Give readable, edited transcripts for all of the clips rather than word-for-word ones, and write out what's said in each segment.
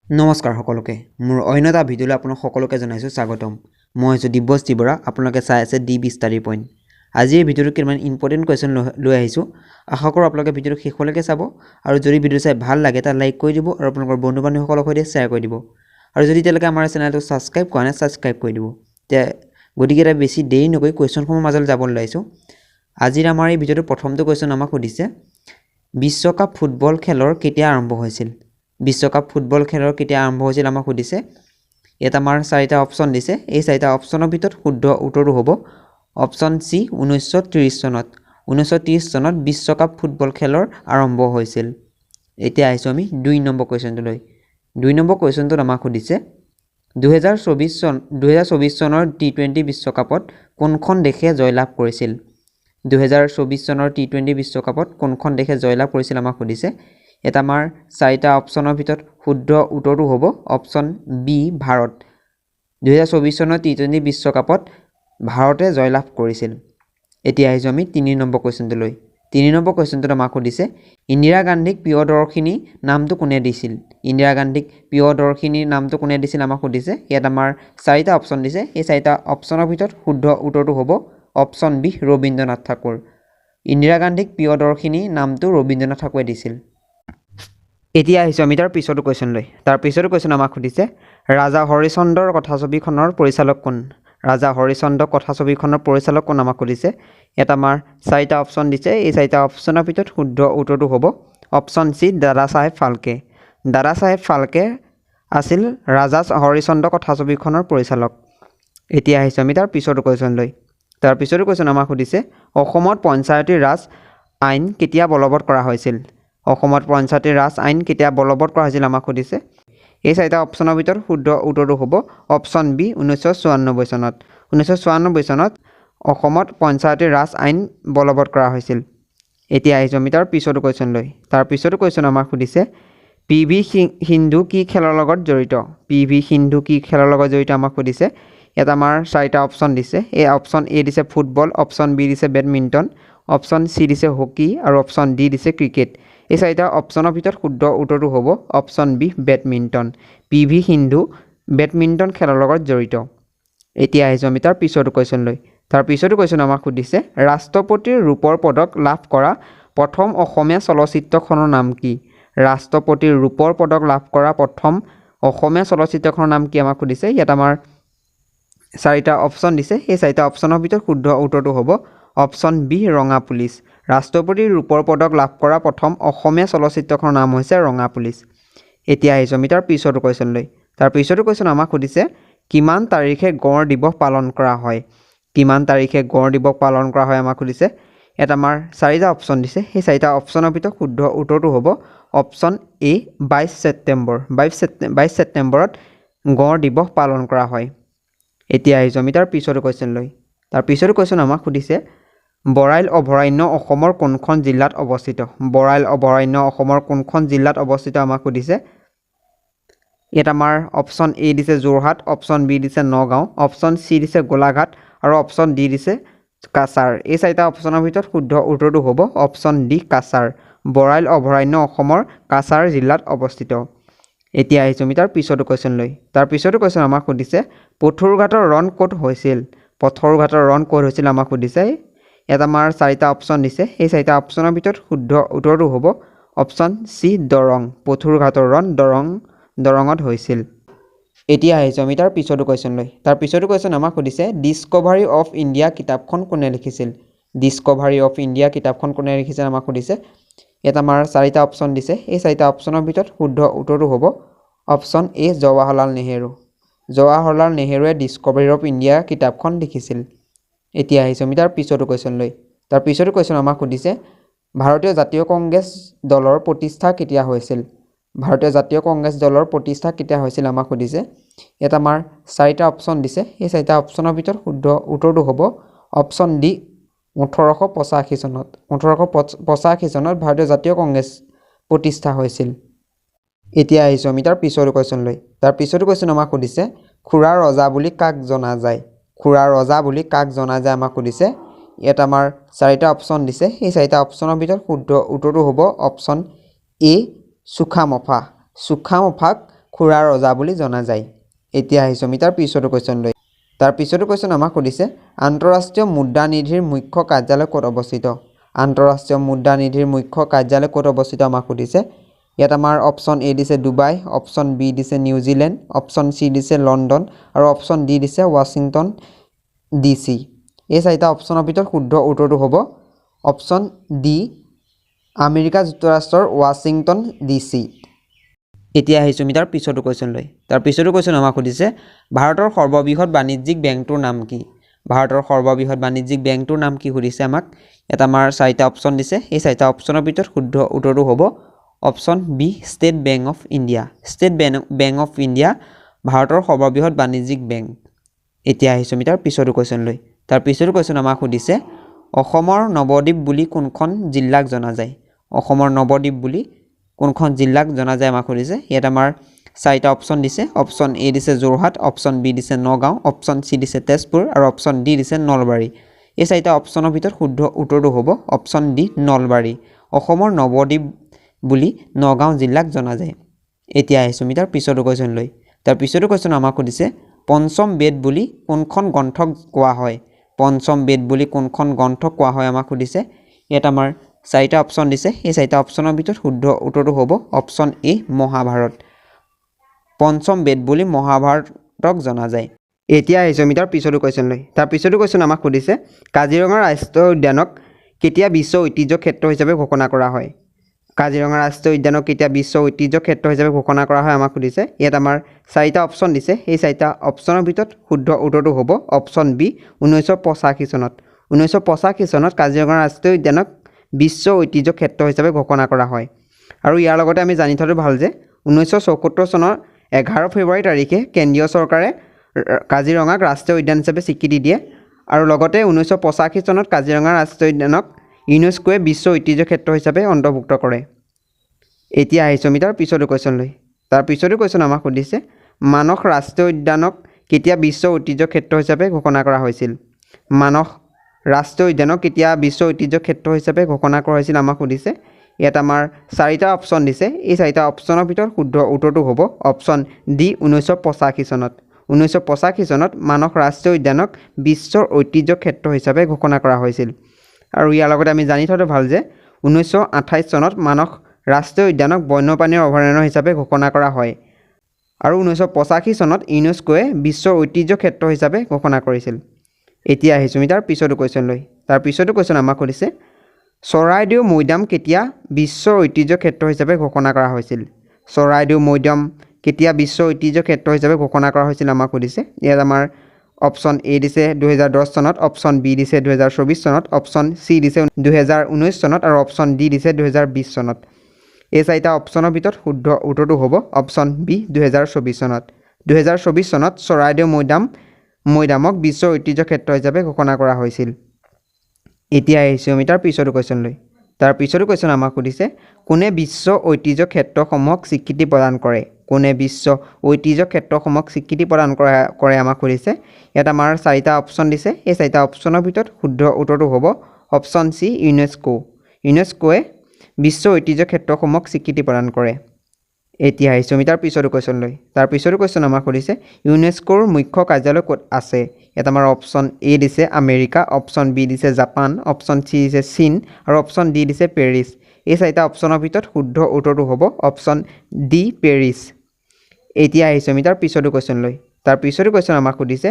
নমস্কাৰ সকলোকে মোৰ অন্য এটা ভিডিঅ'লৈ আপোনাক সকলোকে জনাইছোঁ স্বাগতম। মই হৈছোঁ দিব্যশ্ৰী বৰা। আপোনালোকে চাই আছে ডি ষ্টাডি পইণ্ট। আজি এই ভিডিঅ'টো কিমান ইম্পৰ্টেণ্ট কুৱেশ্যন লৈ আহিছোঁ। আশা কৰোঁ আপোনালোকে ভিডিঅ'টো শেষলৈকে চাব আৰু যদি ভিডিঅ' চাই ভাল লাগে তাত লাইক কৰি দিব আৰু আপোনালোকৰ বন্ধু বান্ধৱীসকলৰ সৈতে শ্বেয়াৰ কৰি দিব আৰু যদি এতিয়ালৈকে আমাৰ চেনেলটো ছাবস্ক্ৰাইব কৰা নাই ছাবস্ক্ৰাইব কৰি দিব। গতিকে এটা বেছি দেৰি নকৰি কুৱেশ্যনসমূহৰ মাজলৈ যাবলৈ ওলাইছোঁ। আজিৰ আমাৰ এই ভিডিঅ'টো প্ৰথমটো কুৱেশ্যন আমাক সুধিছে, বিশ্বকাপ ফুটবল খেলৰ কেতিয়া আৰম্ভ হৈছিল? বিশ্বকাপ ফুটবল খেলৰ কেতিয়া আৰম্ভ হৈছিল আমাক সুধিছে। ইয়াত আমাৰ চাৰিটা অপশ্যন দিছে। এই চাৰিটা অপশ্যনৰ ভিতৰত শুদ্ধ উত্তৰটো হ'ব অপশ্যন চি 1930 চনত। 1930 চনত বিশ্বকাপ ফুটবল খেলৰ আৰম্ভ হৈছিল। এতিয়া আহিছোঁ আমি 2 নম্বৰ কুৱেশ্যনটোলৈ। 2 নম্বৰ কুৱেশ্যনটোত আমাক সুধিছে 2024 চনৰ T20 বিশ্বকাপত কোনখন দেশে জয়লাভ কৰিছিল? 2024 চনৰ T20 বিশ্বকাপত কোনখন দেশে জয়লাভ কৰিছিল আমাক সুধিছে। এটা আমাৰ চাৰিটা অপশ্যনৰ ভিতৰত শুদ্ধ উত্তৰটো হ'ব অপশ্যন বি ভাৰত। 2024 চনৰ T20 বিশ্বকাপত ভাৰতে জয়লাভ কৰিছিল। এতিয়া আহিছোঁ আমি 3 নম্বৰ কুৱেশ্যনটোলৈ। 3 নম্বৰ কুৱেশ্যনটোত আমাক সুধিছে ইন্দিৰা গান্ধীক প্ৰিয়দৰ্শিনী নামটো কোনে দিছিল? ইন্দিৰা গান্ধীক প্ৰিয়দৰ্শিনীৰ নামটো কোনে দিছিল আমাক সুধিছে। ইয়াত আমাৰ চাৰিটা অপশ্যন দিছে। এই চাৰিটা অপশ্যনৰ ভিতৰত শুদ্ধ উত্তৰটো হ'ব অপশ্যন বি ৰবীন্দ্ৰনাথ ঠাকুৰ। ইন্দিৰা গান্ধীক প্ৰিয়দৰ্শিনী নামটো ৰবীন্দ্ৰনাথ ঠাকুৰে দিছিল। এতিয়া আহিছোঁ আমি তাৰ পিছতো কুৱেশ্যনলৈ। তাৰ পিছতো কুৱেশ্যন আমাক সুধিছে ৰাজা হৰিশ্চন্দ্ৰৰ কথাছবিখনৰ পৰিচালক কোন? ৰাজা হৰিশ্চন্দ্ৰ কথাছবিখনৰ পৰিচালক কোন আমাক সুধিছে। ইয়াত আমাৰ চাৰিটা অপশ্যন দিছে। এই চাৰিটা অপশ্যনৰ ভিতৰত শুদ্ধ উত্তৰটো হ'ব অপশ্যন চি দাদা চাহেব ফাল্কে। দাদা চাহেব ফাল্কে আছিল ৰাজা হৰিশ্চন্দ্ৰ কথাছবিখনৰ পৰিচালক। এতিয়া আহিছোঁ আমি তাৰ পিছতো কুৱেশ্যনলৈ। তাৰ পিছতো কুৱেশ্যন আমাক সুধিছে অসমত পঞ্চায়তী ৰাজ আইন কেতিয়া বলবৎ কৰা হৈছিল? অসমত পঞ্চায়তী ৰাজ আইন কেতিয়া বলবৎ কৰা হৈছিল আমাক সুধিছে। এই চাৰিটা অপশ্যনৰ ভিতৰত শুদ্ধ উত্তৰটো হ'ব অপশ্যন বি 1994 চনত। 1994 চনত অসমত পঞ্চায়তী ৰাজ আইন বলবৎ কৰা হৈছিল। এতিয়া আহিছোঁ আমি তাৰ পিছতো কুৱেশ্যনলৈ। তাৰ পিছতো কুৱেশ্যন আমাক সুধিছে PV সিন্ধু কি খেলৰ লগত জড়িত? PV সিন্ধু কি খেলৰ লগত জড়িত আমাক সুধিছে। ইয়াত আমাৰ চাৰিটা অপশ্যন দিছে। এই অপশ্যন এ দিছে ফুটবল, অপশ্যন বি দিছে বেডমিণ্টন, অপশ্যন চি দিছে হকী আৰু অপশ্যন ডি দিছে ক্ৰিকেট। এই চাৰিটা অপশ্যনৰ ভিতৰত শুদ্ধ উত্তৰটো হ'ব option B badminton. PV Sindhu badminton খেলৰ লগত জড়িত। এতিয়া আহিছোঁ আমি তাৰ পিছতো কুৱেশ্যনলৈ। তাৰ পিছতো কুৱেশ্যন আমাক সুধিছে ৰাষ্ট্ৰপতিৰ ৰূপৰ পদক লাভ কৰা প্ৰথম অসমীয়া চলচ্চিত্ৰখনৰ নাম কি? ৰাষ্ট্ৰপতিৰ ৰূপৰ পদক লাভ কৰা প্ৰথম অসমীয়া চলচ্চিত্ৰখনৰ নাম কি আমাক সুধিছে। ইয়াত আমাৰ চাৰিটা অপশ্যন দিছে। এই চাৰিটা অপশ্যনৰ ভিতৰত শুদ্ধ উত্তৰটো হ'ব অপশ্যন বি ৰঙা পুলিচ। ৰাষ্ট্ৰপতিৰ ৰূপৰ পদক লাভ কৰা প্ৰথম অসমীয়া চলচ্চিত্ৰখনৰ নাম হৈছে ৰঙা পুলিচ। এতিয়া আহিছোঁ আমি তাৰ পিছতো কুৱেশ্যনলৈ। তাৰ পিছতো কুৱেশ্যন আমাক সুধিছে কিমান তাৰিখে গড় দিৱস পালন কৰা হয়? কিমান তাৰিখে গড় দিৱস পালন কৰা হয় আমাক সুধিছে। ইয়াত আমাৰ চাৰিটা অপশ্যন দিছে। সেই চাৰিটা অপশ্যনৰ ভিতৰত শুদ্ধ উত্তৰটো হ'ব অপশ্যন এ 22 ছেপ্টেম্বৰ। 22 ছেপ্টেম্বৰত গড় দিৱস পালন কৰা হয়। এতিয়া আহিছোঁ আমি তাৰ পিছতো কুৱেশ্যনলৈ। তাৰ পিছতো কুৱেশ্যন আমাক সুধিছে বৰাইল অভয়াৰণ্য অসমৰ কোনখন জিলাত অৱস্থিত? বৰাইল অভয়াৰণ্য অসমৰ কোনখন জিলাত অৱস্থিত আমাক সুধিছে। ইয়াত আমাৰ অপশ্যন এ দিছে যোৰহাট, অপশ্যন বি দিছে নগাঁও, অপশ্যন চি দিছে গোলাঘাট আৰু অপশ্যন ডি দিছে কাছাৰ। এই চাৰিটা অপশ্যনৰ ভিতৰত শুদ্ধ উত্তৰটো হ'ব অপশ্যন ডি কাছাৰ। বৰাইল অভয়াৰণ্য অসমৰ কাছাৰ জিলাত অৱস্থিত। এতিয়া আহিছোঁ আমি তাৰ পিছতো কুৱেশ্যনলৈ। তাৰ পিছতো কুৱেশ্যন আমাক সুধিছে পথৰুঘাটৰ ৰণ ক'ত হৈছিল? পথৰুঘাটৰ ৰণ ক'ত হৈছিল আমাক সুধিছে। ইয়াত আমাৰ চাৰিটা অপশ্যন দিছে। এই চাৰিটা অপশ্যনৰ ভিতৰত শুদ্ধ উত্তৰটো হ'ব অপশ্যন চি দৰং। পথৰুঘাটৰ ৰণ দৰঙত হৈছিল। এতিয়া আহিছোঁ আমি তাৰ পিছতো কুৱেশ্যনলৈ। তাৰ পিছতো কুৱেশ্যন আমাক সুধিছে ডিস্কভাৰী অফ ইণ্ডিয়া কিতাপখন কোনে লিখিছিল? ডিস্কভাৰী অফ ইণ্ডিয়া কিতাপখন কোনে লিখিছিল আমাক সুধিছে। ইয়াত আমাৰ চাৰিটা অপশ্যন দিছে। এই চাৰিটা অপশ্যনৰ ভিতৰত শুদ্ধ উত্তৰটো হ'ব অপশ্যন এ জৱাহৰলাল নেহেৰু। জৱাহৰলাল নেহেৰুৱে ডিস্কভাৰী অফ ইণ্ডিয়া কিতাপখন লিখিছিল। এতিয়া আহিছোঁ আমি তাৰ পিছতো কুৱেশ্যনলৈ। তাৰ পিছতো কুৱেশ্যন আমাক সুধিছে ভাৰতীয় জাতীয় কংগ্ৰেছ দলৰ প্ৰতিষ্ঠা কেতিয়া হৈছিল? ভাৰতীয় জাতীয় কংগ্ৰেছ দলৰ প্ৰতিষ্ঠা কেতিয়া হৈছিল আমাক সুধিছে। ইয়াত আমাৰ চাৰিটা অপশ্যন দিছে। এই চাৰিটা অপশ্যনৰ ভিতৰত শুদ্ধ উত্তৰটো হ'ব অপশ্যন ডি 1885 চনত। 1885 চনত ভাৰতীয় জাতীয় কংগ্ৰেছ প্ৰতিষ্ঠা হৈছিল। এতিয়া আহিছোঁ আমি তাৰ পিছতো কুৱেশ্যনলৈ। তাৰ পিছতো কুৱেশ্যন আমাক সুধিছে খুৰা ৰজা বুলি কাক জনা যায়? খুৰা ৰজা বুলি কাক জনা যায় আমাক সুধিছে। ইয়াত আমাৰ চাৰিটা অপশ্যন দিছে। এই চাৰিটা অপশ্যনৰ ভিতৰত শুদ্ধ উত্তৰটো হ'ব অপশ্যন এ চুখামফা। চুখামফাক খুৰা ৰজা বুলি জনা যায়। এতিয়া আহিছোঁ আমি তাৰ পিছতো কুৱেশ্যনলৈ। তাৰ পিছতো কুৱেশ্যন আমাক সুধিছে আন্তঃৰাষ্ট্ৰীয় মুদ্ৰা নিধিৰ মুখ্য কাৰ্যালয় ক'ত অৱস্থিত? আন্তঃৰাষ্ট্ৰীয় মুদ্ৰা নিধিৰ মুখ্য কাৰ্যালয় ক'ত অৱস্থিত আমাক সুধিছে। ইয়াত আমাৰ অপশ্যন এ দিছে ডুবাই, অপশ্যন বি দিছে নিউজিলেণ্ড, অপশ্যন চি দিছে লণ্ডন আৰু অপশ্যন ডি দিছে ৱাশ্বিংটন DC। এই চাৰিটা অপশ্যনৰ ভিতৰত শুদ্ধ উত্তৰটো হ'ব অপশ্যন ডি আমেৰিকা যুক্তৰাষ্ট্ৰৰ ৱাশ্বিংটন DC। এতিয়া আহিছোঁ আমি তাৰ পিছতো কুৱেশ্যনলৈ। তাৰ পিছতো কুৱেশ্যন আমাক সুধিছে ভাৰতৰ সৰ্ববৃহৎ বাণিজ্যিক বেংকটোৰ নাম কি? ভাৰতৰ সৰ্ববৃহৎ বাণিজ্যিক বেংকটোৰ নাম কি সুধিছে আমাক। ইয়াত আমাৰ চাৰিটা অপশ্যন দিছে। এই চাৰিটা অপশ্যনৰ ভিতৰত শুদ্ধ উত্তৰটো হ'ব option B State Bank of India. State Bank of India ভাৰতৰ সৰ্ববৃহৎ বাণিজ্যিক বেংক। এতিয়া আহিছোঁ আমি তাৰ পিছতো কুৱেশ্যনলৈ। তাৰ পিছতো কুৱেশ্যন আমাক সুধিছে অসমৰ নৱদ্বীপ বুলি কোনখন জিলাক জনা যায়? অসমৰ নৱদ্বীপ বুলি কোনখন জিলাক জনা যায় আমাক সুধিছে। ইয়াত আমাৰ চাৰিটা অপশ্যন দিছে। অপশ্যন এ দিছে যোৰহাট, অপশ্যন বি দিছে নগাঁও, অপশ্যন চি দিছে তেজপুৰ আৰু অপশ্যন ডি দিছে নলবাৰী। এই চাৰিটা অপশ্যনৰ ভিতৰত শুদ্ধ উত্তৰটো হ'ব অপশ্যন ডি নলবাৰী। অসমৰ নৱদ্বীপ বুলি নগাঁও জিলাক জনা যায়। এতিয়া আহিছোঁ আমি তাৰ পিছতো কুৱেশ্যনলৈ। তাৰ পিছতো কুৱেশ্যন আমাক সুধিছে পঞ্চম বেদ বুলি কোনখন গ্ৰন্থক কোৱা হয়? পঞ্চম বেদ বুলি কোনখন গ্ৰন্থক কোৱা হয় আমাক সুধিছে। ইয়াত আমাৰ চাৰিটা অপশ্যন দিছে। এই চাৰিটা অপশ্যনৰ ভিতৰত শুদ্ধ উত্তৰটো হ'ব অপশ্যন এ মহাভাৰত। পঞ্চম বেদ বুলি মহাভাৰতক জনা যায়। এতিয়া আহিছোঁ আমি তাৰ পিছতো কুৱেশ্যনলৈ। তাৰ পিছতো কুৱেশ্যন আমাক সুধিছে কাজিৰঙা ৰাষ্ট্ৰীয় উদ্যানক কেতিয়া বিশ্ব ঐতিহ্য ক্ষেত্ৰ হিচাপে ঘোষণা কৰা হয়? কাজিৰঙা ৰাষ্ট্ৰীয় উদ্যানক কেতিয়া বিশ্ব ঐতিহ্য ক্ষেত্ৰ হিচাপে ঘোষণা কৰা হয় আমাক সুধিছে। ইয়াত আমাৰ চাৰিটা অপশ্যন দিছে। এই চাৰিটা অপশ্যনৰ ভিতৰত শুদ্ধ উত্তৰটো হ'ব অপশ্যন বি 1985 চনত। 1985 চনত কাজিৰঙা ৰাষ্ট্ৰীয় উদ্যানক বিশ্ব ঐতিহ্য ক্ষেত্ৰ হিচাপে ঘোষণা কৰা হয়। আৰু ইয়াৰ লগতে আমি জানি থোৱাটো ভাল যে 1974 চনৰ 11 ফেব্ৰুৱাৰী তাৰিখে কেন্দ্ৰীয় চৰকাৰে কাজিৰঙাক ৰাষ্ট্ৰীয় উদ্যান হিচাপে স্বীকৃতি দিয়ে আৰু লগতে 1985 চনত কাজিৰঙা ৰাষ্ট্ৰীয় উদ্যানক ইউনেস্কোৱে বিশ্ব ঐতিহ্য ক্ষেত্ৰ হিচাপে অন্তৰ্ভুক্ত কৰে। এতিয়া আহিছোঁ আমি তাৰ পিছতো কুৱেশ্যনলৈ। তাৰ পিছতো কুৱেশ্যন আমাক সুধিছে মানস ৰাষ্ট্ৰীয় উদ্যানক কেতিয়া বিশ্ব ঐতিহ্য ক্ষেত্ৰ হিচাপে ঘোষণা কৰা হৈছিল? মানস ৰাষ্ট্ৰীয় উদ্যানক কেতিয়া বিশ্ব ঐতিহ্য ক্ষেত্ৰ হিচাপে ঘোষণা কৰা হৈছিল আমাক সুধিছে। ইয়াত আমাৰ চাৰিটা অপশ্যন দিছে। এই চাৰিটা অপশ্যনৰ ভিতৰত শুদ্ধ উত্তৰটো হ'ব অপশ্যন ডি 1985 চনত। 1985 চনত মানস ৰাষ্ট্ৰীয় উদ্যানক বিশ্বৰ ঐতিহ্য ক্ষেত্ৰ হিচাপে ঘোষণা কৰা হৈছিল। আৰু ইয়াৰ লগতে আমি জানি থোৱাটো ভাল যে 1928 চনত মানস ৰাষ্ট্ৰীয় উদ্যানক বন্যপ্ৰাণীৰ অভয়াৰণ্য হিচাপে ঘোষণা কৰা হয় আৰু 1985 চনত ইউনেস্কোৱে বিশ্বৰ ঐতিহ্য ক্ষেত্ৰ হিচাপে ঘোষণা কৰিছিল। এতিয়া আহিছোঁ আমি তাৰ পিছতো কুৱেশ্যনলৈ। তাৰ পিছতো কুৱেশ্যন আমাক সুধিছে চৰাইদেউ মৈদাম কেতিয়া বিশ্বৰ ঐতিহ্য ক্ষেত্ৰ হিচাপে ঘোষণা কৰা হৈছিল? চৰাইদেউ মৈদাম কেতিয়া বিশ্ব ঐতিহ্য ক্ষেত্ৰ হিচাপে ঘোষণা কৰা হৈছিল আমাক সুধিছে। ইয়াত আমাৰ অপশ্যন এ দিছে 2010 চনত, অপশ্যন বি দিছে 2024 চনত, অপশ্যন চি দিছে 2019 চনত আৰু অপশ্যন ডি দিছে 2020 চনত। এই চাৰিটা অপশ্যনৰ ভিতৰত শুদ্ধ উত্তৰটো হ'ব অপশ্যন বি 2024 চনত। 2024 চনত চৰাইদেউ মৈদামক বিশ্ব ঐতিহ্য ক্ষেত্ৰ হিচাপে ঘোষণা কৰা হৈছিল। এতিয়া আহিছোঁ আমি তাৰ পিছতো কুৱেশ্যনলৈ। তাৰ পিছতো কুৱেশ্যন আমাক সুধিছে কোনে বিশ্ব ঐতিহ্য ক্ষেত্ৰসমূহক স্বীকৃতি প্ৰদান কৰে? কোনে বিশ্ব ঐতিহ্য ক্ষেত্ৰসমূহক স্বীকৃতি প্ৰদান কৰে আমাক সুধিছে। ইয়াত আমাৰ চাৰিটা অপশ্যন দিছে। এই চাৰিটা অপশ্যনৰ ভিতৰত শুদ্ধ উত্তৰটো হ'ব অপশ্যন চি ইউনেস্কো। ইউনেস্কোৱে বিশ্ব ঐতিহ্য ক্ষেত্ৰসমূহক স্বীকৃতি প্ৰদান কৰে। এতিয়া আহিছোঁ আমি তাৰ পিছতো কুৱেশ্যনলৈ। তাৰ পিছতো কুৱেশ্যন আমাক সুধিছে ইউনেস্কোৰ মুখ্য কাৰ্যালয় ক'ত আছে? ইয়াত আমাৰ অপশ্যন এ দিছে আমেৰিকা, অপশ্যন বি দিছে জাপান, অপশ্যন চি দিছে চীন আৰু অপশ্যন ডি দিছে পেৰিছ। এই চাৰিটা অপশ্যনৰ ভিতৰত শুদ্ধ উত্তৰটো হ'ব অপশ্যন ডি পেৰিছ। এতিয়া আহিছোঁ আমি তাৰ পিছতো কুৱেশ্যনলৈ। তাৰ পিছতো কুৱেশ্যন আমাক সুধিছে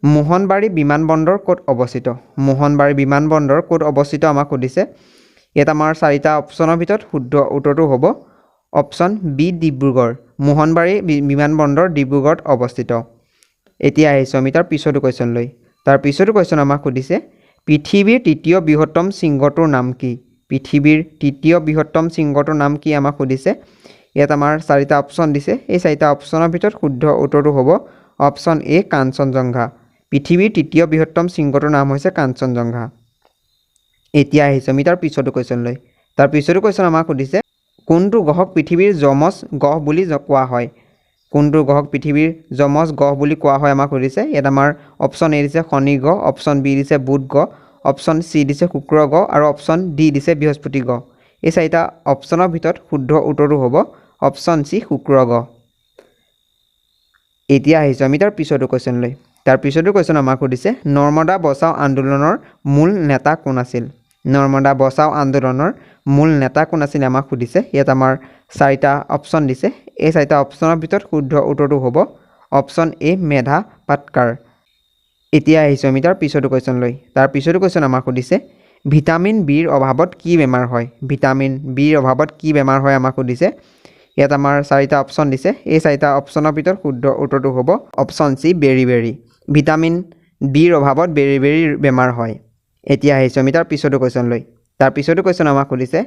মোহনবাৰী বিমানবন্দৰ ক'ত অৱস্থিত? মোহনবাৰী বিমানবন্দৰ ক'ত অৱস্থিত আমাক সুধিছে। ইয়াত আমাৰ চাৰিটা অপশ্যনৰ ভিতৰত শুদ্ধ উত্তৰটো হ'ব অপশ্যন বি ডিব্ৰুগড়। মোহনবাৰী বিমানবন্দৰ ডিব্ৰুগড়ত অৱস্থিত। এতিয়া আহিছোঁ আমি তাৰ পিছতো কুৱেশ্যনলৈ। তাৰ পিছতো কুৱেশ্যন আমাক সুধিছে পৃথিৱীৰ তৃতীয় বৃহত্তম শৃংগটোৰ নাম কি? পৃথিৱীৰ তৃতীয় বৃহত্তম শৃংগটোৰ নাম কি আমাক সুধিছে। ইয়াত আমাৰ চাৰিটা অপশ্যন দিছে। এই চাৰিটা অপশ্যনৰ ভিতৰত শুদ্ধ উত্তৰটো হ'ব অপশ্যন এ কাঞ্চনজংঘা। পৃথিৱীৰ তৃতীয় বৃহত্তম শৃংগটোৰ নাম হৈছে কাঞ্চনজংঘা। এতিয়া আহিছোঁ আমি তাৰ পিছতো কুৱেশ্যনলৈ। তাৰ পিছতো কুৱেশ্যন আমাক সুধিছে কোনটো গ্ৰহক পৃথিৱীৰ যমজ গ্ৰহ বুলি কোৱা হয়? কোনটো গ্ৰহক পৃথিৱীৰ যমজ গ্ৰহ বুলি কোৱা হয় আমাক সুধিছে। ইয়াত আমাৰ অপশ্যন এ দিছে শনি গ্ৰহ, অপশ্যন বি দিছে বুধ গ্ৰহ, অপশ্যন চি দিছে শুক্ৰ গ্ৰহ আৰু অপশ্যন ডি দিছে বৃহস্পতি গ্ৰহ। এই চাৰিটা অপশ্যনৰ ভিতৰত শুদ্ধ উত্তৰটো হ'ব অপশ্যন চি শুক্ৰ গ্ৰহ। এতিয়া আহিছোঁ আমি তাৰ পিছতো কুৱেশ্যনলৈ। তাৰ পিছতো কুৱেশ্যন আমাক সুধিছে নৰ্মদা বচাও আন্দোলনৰ মূল নেতা কোন আছিল? নৰ্মদা বচাও আন্দোলনৰ মূল নেতা কোন আছিল আমাক সুধিছে। ইয়াত আমাৰ 4টা অপশ্যন দিছে। এই 4টা অপশ্যনৰ ভিতৰত শুদ্ধ উত্তৰটো হ'ব অপশ্যন এ মেধা পাটকাৰ। এতিয়া আহিছোঁ আমি তাৰ পিছতো কুৱেশ্যনলৈ। তাৰ পিছতো কুৱেশ্যন আমাক সুধিছে ভিটামিন বিৰ অভাৱত কি বেমাৰ হয়? ভিটামিন বিৰ অভাৱত কি বেমাৰ হয় আমাক সুধিছে। ইয়াত আমাৰ 4টা অপশ্যন দিছে। এই 4টা অপশ্যনৰ ভিতৰত শুদ্ধ উত্তৰটো হ'ব অপশ্যন চি বেৰি। ভিটামিন বিৰ অভাৱত বেৰি বেমাৰ হয়। এতিয়া আহিছোঁ আমি তাৰ পিছতো কুৱেশ্যনলৈ। তাৰ পিছতো কুৱেশ্যন আমাক সুধিছে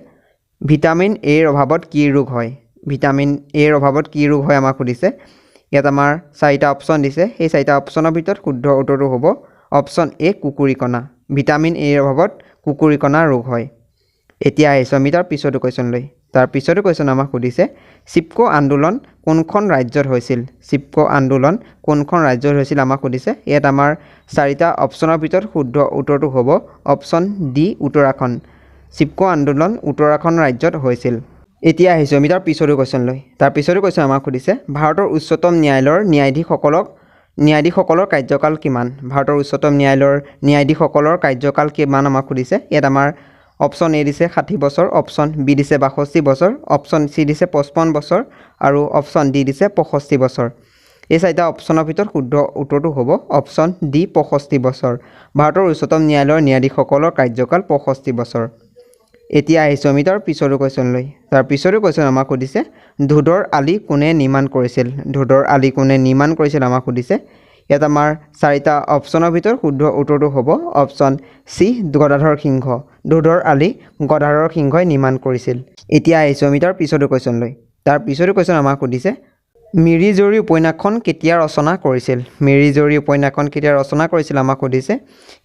ভিটামিন এৰ অভাৱত কি ৰোগ হয়? ভিটামিন এৰ অভাৱত কি ৰোগ হয় আমাক সুধিছে। ইয়াত আমাৰ 4টা অপশ্যন দিছে। এই 4টা অপশ্যনৰ ভিতৰত শুদ্ধ উত্তৰটো হ'ব অপশ্যন এ কুকুৰিকণা। ভিটামিন এৰ অভাৱত কুকুৰিকণা ৰোগ হয়। এতিয়া আহিছোঁ আমি তাৰ পিছতো কুৱেশ্যনলৈ। তাৰ পিছতো কুৱেশ্যন আমাক সুধিছে চিপকো আন্দোলন কোনখন ৰাজ্যত হৈছিল? চিপকো আন্দোলন কোনখন ৰাজ্যত হৈছিল আমাক সুধিছে। ইয়াত আমাৰ 4টা অপশ্যনৰ ভিতৰত শুদ্ধ উত্তৰটো হ'ব অপশ্যন ডি উত্তৰাখণ্ড। চিপকো আন্দোলন উত্তৰাখণ্ড ৰাজ্যত হৈছিল। এতিয়া আহিছোঁ আমি তাৰ পিছতো কুৱেশ্যনলৈ। তাৰ পিছতো কুৱেশ্যন আমাক সুধিছে ভাৰতৰ উচ্চতম ন্যায়ালয়ৰ ন্যায়াধীশসকলৰ কাৰ্যকাল কিমান? ভাৰতৰ উচ্চতম ন্যায়ালয়ৰ ন্যায়াধীশসকলৰ কাৰ্যকাল কিমান আমাক সুধিছে। ইয়াত আমাৰ অপশ্যন এ দিছে 60 বছৰ, অপশ্যন বি দিছে 62 বছৰ, অপশ্যন চি দিছে 55 বছৰ আৰু অপশ্যন ডি দিছে 65 বছৰ। এই 4টা অপশ্যনৰ ভিতৰত শুদ্ধ উত্তৰটো হ'ব অপশ্যন ডি 65 বছৰ। ভাৰতৰ উচ্চতম ন্যায়ালয়ৰ ন্যায়াধীশসকলৰ কাৰ্যকাল 65 বছৰ। এতিয়া আহিছোঁ আমি তাৰ পিছতো কুৱেশ্যনলৈ। তাৰ পিছতো কুৱেশ্যন আমাক সুধিছে ধোদৰ আলি কোনে নিৰ্মাণ কৰিছিল? ধোদৰ আলি কোনে নিৰ্মাণ কৰিছিল আমাক সুধিছে। ইয়াত আমাৰ 4টা অপশ্যনৰ ভিতৰত শুদ্ধ উত্তৰটো হ'ব অপশ্যন চি গদাধৰ সিংহ। ধোদৰ আলি গদাধৰ সিংহই নিৰ্মাণ কৰিছিল। এতিয়া আহিছোঁ আমি তাৰ পিছতো কুৱেশ্যনলৈ। তাৰ পিছতো কুৱেশ্যন আমাক সুধিছে মিৰি জীয়ৰী উপন্যাসখন কেতিয়া ৰচনা কৰিছিল? মিৰি জীয়ৰী উপন্যাসখন কেতিয়া ৰচনা কৰিছিল আমাক সুধিছে।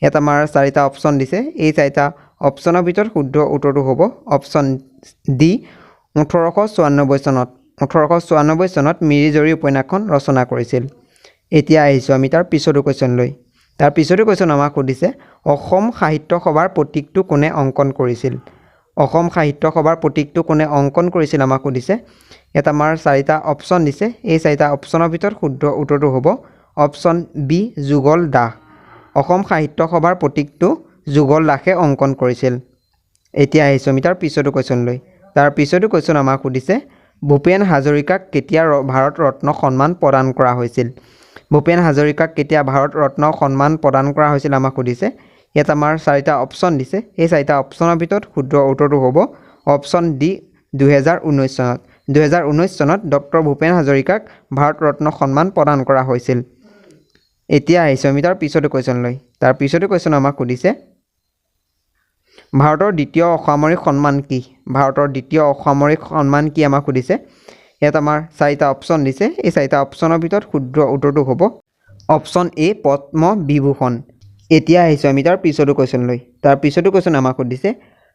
ইয়াত আমাৰ 4টা অপশ্যন দিছে। এই 4টা অপশ্যনৰ ভিতৰত শুদ্ধ উত্তৰটো হ'ব অপশ্যন ডি 1894 চনত। 1894 চনত মিৰি জীয়ৰী উপন্যাসখন ৰচনা কৰিছিল। এতিয়া আহিছোঁ আমি তাৰ পিছতো কুৱেশ্যনলৈ। তাৰ পিছতো কুৱেশ্যন আমাক সুধিছে অসম সাহিত্য সভাৰ প্ৰতীকটো কোনে অংকন কৰিছিল? অসম সাহিত্য সভাৰ প্ৰতীকটো কোনে অংকন কৰিছিল আমাক সুধিছে। ইয়াত আমাৰ 4টা অপশ্যন দিছে। এই 4টা অপশ্যনৰ ভিতৰত শুদ্ধ উত্তৰটো হ'ব অপশ্যন বি যুগল দাস। অসম সাহিত্য সভাৰ প্ৰতীকটো যুগল দাসে অংকন কৰিছিল। এতিয়া আহিছোঁ আমি তাৰ পিছতো কুৱেশ্যনলৈ। তাৰ পিছতো কুৱেশ্যন আমাক সুধিছে ভূপেন হাজৰিকাক কেতিয়া ভাৰত ৰত্ন সন্মান প্ৰদান কৰা হৈছিল? ভূপেন হাজৰিকাক কেতিয়া ভাৰত ৰত্ন সন্মান প্ৰদান কৰা হৈছিল আমাক সুধিছে। ইয়াত আমাৰ 4টা অপশ্যন দিছে। এই 4টা অপশ্যনৰ ভিতৰত শুদ্ধ উত্তৰটো হ'ব অপশ্যন ডি 2019 চনত। 2019 চনত ডক্টৰ ভূপেন হাজৰিকাক ভাৰত ৰত্ন সন্মান প্ৰদান কৰা হৈছিল। এতিয়া আহিছোঁ আমি তাৰ পিছতো কুৱেশ্যনলৈ। তাৰ পিছতো কুৱেশ্যন আমাক সুধিছে ভাৰতৰ দ্বিতীয় অসামৰিক সন্মান কি? ভাৰতৰ দ্বিতীয় অসামৰিক সন্মান কি আমাক সুধিছে। ইয়াত আমাৰ 4টা অপশ্যন দিছে। এই 4টা অপশ্যনৰ ভিতৰত শুদ্ধ উত্তৰটো হ'ব অপশ্যন এ পদ্ম বিভূষণ। এতিয়া আহিছোঁ আমি তাৰ পিছতো কুৱেশ্যনলৈ। তাৰ পিছতো কুৱেশ্যন আমাক সুধিছে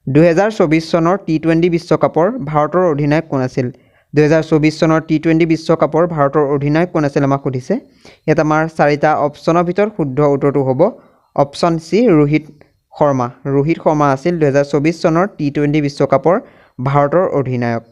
2024 চনৰ T20 বিশ্বকাপৰ ভাৰতৰ অধিনায়ক কোন আছিল? 2024 চনৰ T20 বিশ্বকাপৰ ভাৰতৰ অধিনায়ক কোন আছিল আমাক সুধিছে। ইয়াত আমাৰ 4টা অপশ্যনৰ ভিতৰত শুদ্ধ উত্তৰটো হ'ব অপশ্যন চি ৰোহিত শৰ্মা। ৰোহিত শৰ্মা আছিল 2024 চনৰ T20 বিশ্বকাপৰ ভাৰতৰ অধিনায়ক।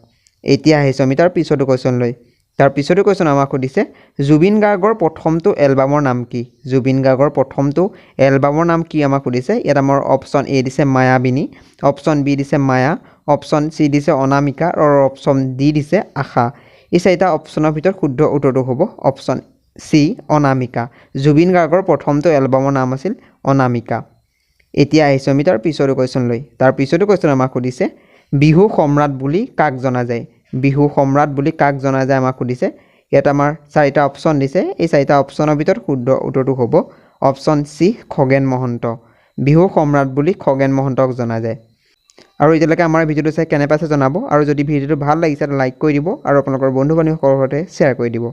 এতিয়া আহিছোঁ আমি তাৰ পিছতো কুৱেশ্যনলৈ। তাৰ পিছতো কুৱেশ্যন আমাক সুধিছে জুবিন গাৰ্গৰ প্ৰথমটো এলবামৰ নাম কি? জুবিন গাৰ্গৰ প্ৰথমটো এলবামৰ নাম কি আমাক সুধিছে। ইয়াত আমাৰ অপশ্যন এ দিছে মায়াবিনী, অপশ্যন বি দিছে মায়া, অপশ্যন চি দিছে অনামিকা আৰু অপশ্যন ডি দিছে আশা। এই 4টা অপশ্যনৰ ভিতৰত শুদ্ধ উত্তৰটো হ'ব অপশ্যন চি অনামিকা। জুবিন গাৰ্গৰ প্ৰথমটো এলবামৰ নাম আছিল অনামিকা। এতিয়া আহিছোঁ আমি তাৰ পিছতো কুৱেশ্যনলৈ। তাৰ পিছতো কুৱেশ্যন আমাক সুধিছে বিহু সম্ৰাট বুলি কাক জনা যায়? বিহু সম্ৰাট বুলি কাক জনা যায় আমাক সুধিছে। ইয়াত আমাৰ 4টা অপশ্যন দিছে। এই 4টা অপশ্যনৰ ভিতৰত শুদ্ধ উত্তৰটো হ'ব অপশ্যন চি খগেন মহন্ত। বিহু সম্ৰাট বুলি খগেন মহন্তক জনা যায়। আৰু এতিয়ালৈকে আমাৰ ভিডিঅ'টো চাই কেনে পাইছে জনাব আৰু যদি ভিডিঅ'টো ভাল লাগিছে লাইক কৰি দিব আৰু আপোনালোকৰ বন্ধু বান্ধৱীসকলৰ সৈতে শ্বেয়াৰ কৰি দিব।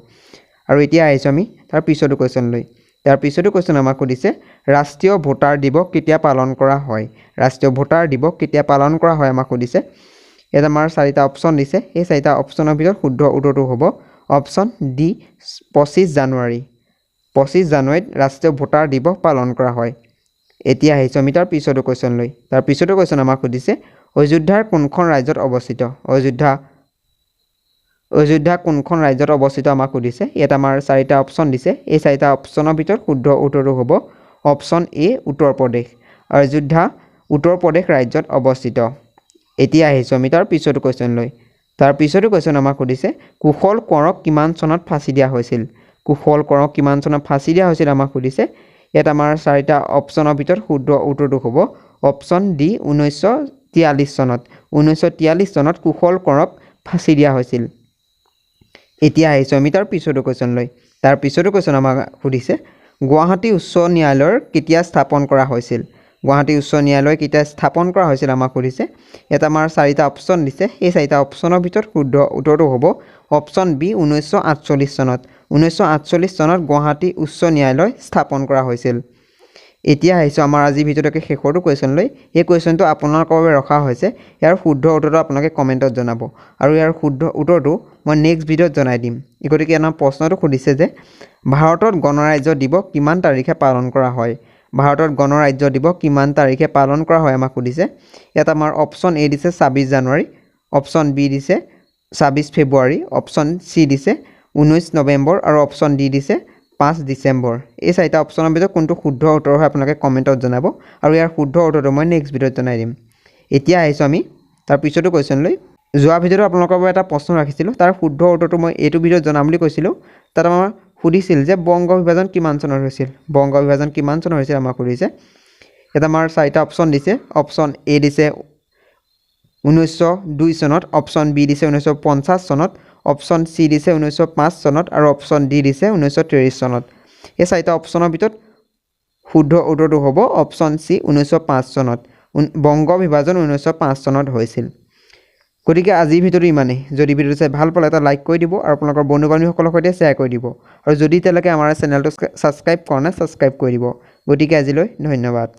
আৰু এতিয়া আহিছোঁ আমি তাৰ পিছতো কুৱেশ্যনলৈ। তাৰ পিছতো কুৱেশ্যন আমাক সুধিছে ৰাষ্ট্ৰীয় ভোটাৰ দিৱস কেতিয়া পালন কৰা হয়? ৰাষ্ট্ৰীয় ভোটাৰ দিৱস কেতিয়া পালন কৰা হয় আমাক সুধিছে। ইয়াত আমাৰ 4টা অপশ্যন দিছে। এই 4টা অপশ্যনৰ ভিতৰত শুদ্ধ উত্তৰটো হ'ব অপশ্যন ডি 25 জানুৱাৰী। 25 জানুৱাৰীত ৰাষ্ট্ৰীয় ভোটাৰ দিৱস পালন কৰা হয়। এতিয়া আহিছোঁ আমি তাৰ পিছতো কুৱেশ্যনলৈ। তাৰ পিছতো কুৱেশ্যন আমাক সুধিছে অযোধ্যাৰ কোনখন ৰাজ্যত অৱস্থিত? অযোধ্যা কোনখন ৰাজ্যত অৱস্থিত আমাক সুধিছে। ইয়াত আমাৰ 4টা অপশ্যন দিছে। এই 4টা অপশ্যনৰ ভিতৰত শুদ্ধ উত্তৰটো হ'ব অপশ্যন এ উত্তৰ প্ৰদেশ। অযোধ্যা উত্তৰ প্ৰদেশ ৰাজ্যত অৱস্থিত। এতিয়া আহিছোঁ আমি তাৰ পিছতো কুৱেশ্যনলৈ। তাৰ পিছতো কুৱেশ্যন আমাক সুধিছে কুশল কোঁৱৰক কিমান চনত ফাঁচি দিয়া হৈছিল। কুশল কোঁৱৰক কিমান চনত ফাঁচি দিয়া হৈছিল আমাক সুধিছে। ইয়াত আমাৰ 4টা অপশ্যনৰ ভিতৰত শুদ্ধ উত্তৰটো হ'ব অপশ্যন ডি 1943 চনত। 1943 চনত কুশল কোঁৱৰক ফাঁচি দিয়া হৈছিল। এতিয়া আহিছোঁ আমি তাৰ পিছতো কুৱেশ্যনলৈ। তাৰ পিছতো কুৱেশ্যন আমাক সুধিছে গুৱাহাটী উচ্চ ন্যায়ালয়ৰ কেতিয়া স্থাপন কৰা হৈছিল। গুৱাহাটী উচ্চ ন্যায়ালয় কেতিয়া স্থাপন কৰা হৈছিল আমাক সুধিছে। ইয়াত আমাৰ 4টা অপশ্যন দিছে। এই 4টা অপশ্যনৰ ভিতৰত শুদ্ধ উত্তৰটো হ'ব অপশ্যন বি 1948 চনত। 1948 চনত গুৱাহাটী উচ্চ ন্যায়ালয় স্থাপন কৰা হৈছিল। এতিয়া আহিছোঁ আমাৰ আজিৰ ভিডিঅ'টোকে শেষৰটো কুৱেশ্যনলৈ। এই কুৱেশ্যনটো আপোনালোকৰ বাবে ৰখা হৈছে। ইয়াৰ শুদ্ধ উত্তৰটো আপোনালোকে কমেণ্টত জনাব আৰু ইয়াৰ শুদ্ধ উত্তৰটো মই নেক্সট ভিডিঅ'ত জনাই দিম। গতিকে আমাৰ প্ৰশ্নটো সুধিছে যে ভাৰতত গণৰাজ্য দিৱস কিমান তাৰিখে পালন কৰা হয়। ভাৰতত গণৰাজ্য দিৱস কিমান তাৰিখে পালন কৰা হয় আমাক সুধিছে। ইয়াত আমাৰ অপশ্যন এ দিছে 26 জানুৱাৰী, অপশ্যন বি দিছে 26 ফেব্ৰুৱাৰী, অপশ্যন চি দিছে 19 নৱেম্বৰ আৰু অপশ্যন ডি দিছে 5 ডিচেম্বৰ। এই 4টা অপশ্যনৰ ভিতৰত কোনটো শুদ্ধ উত্তৰ হয় আপোনালোকে কমেণ্টত জনাব আৰু ইয়াৰ শুদ্ধ উত্তৰটো মই নেক্সট ভিডিঅ'ত জনাই দিম। এতিয়া আহিছোঁ আমি তাৰ পিছতো কুৱেশ্যনলৈ। যোৱা ভিডিঅ'টো আপোনালোকৰ বাবে এটা প্ৰশ্ন ৰাখিছিলোঁ। তাৰ শুদ্ধ উত্তৰটো মই এইটো ভিডিঅ'ত জনাম বুলি কৈছিলোঁ। তাত আমাৰ সুধিছিল যে বংগ বিভাজন কিমান চনত হৈছিল। বংগ বিভাজন কিমান চনত হৈছিল আমাক সুধিছে। ইয়াত আমাৰ 4টা অপশ্যন দিছে। অপশ্যন এ দিছে 1902 চনত, অপশ্যন বি দিছে 1950 চনত, অপশ্যন চি দিছে 1905 চনত আৰু অপশ্যন ডি দিছে 1923 চনত। এই 4টা অপশ্যনৰ ভিতৰত শুদ্ধ উত্তৰটো হ'ব অপশ্যন চি 1905 চনত। বংগ বিভাজন 1905 চনত হৈছিল। গতিকে আজিৰ ভিডিঅ'টো ইমানেই। যদি ভিডিঅ'টো চাই ভাল পালে এটা লাইক কৰি দিব আৰু আপোনালোকৰ বন্ধু বান্ধৱীসকলৰ সৈতে শ্বেয়াৰ কৰি দিব আৰু যদি এতিয়ালৈকে আমাৰ চেনেলটো ছাবস্ক্ৰাইব কৰা নাই ছাবস্ক্ৰাইব কৰি দিব। গতিকে আজিলৈ ধন্যবাদ।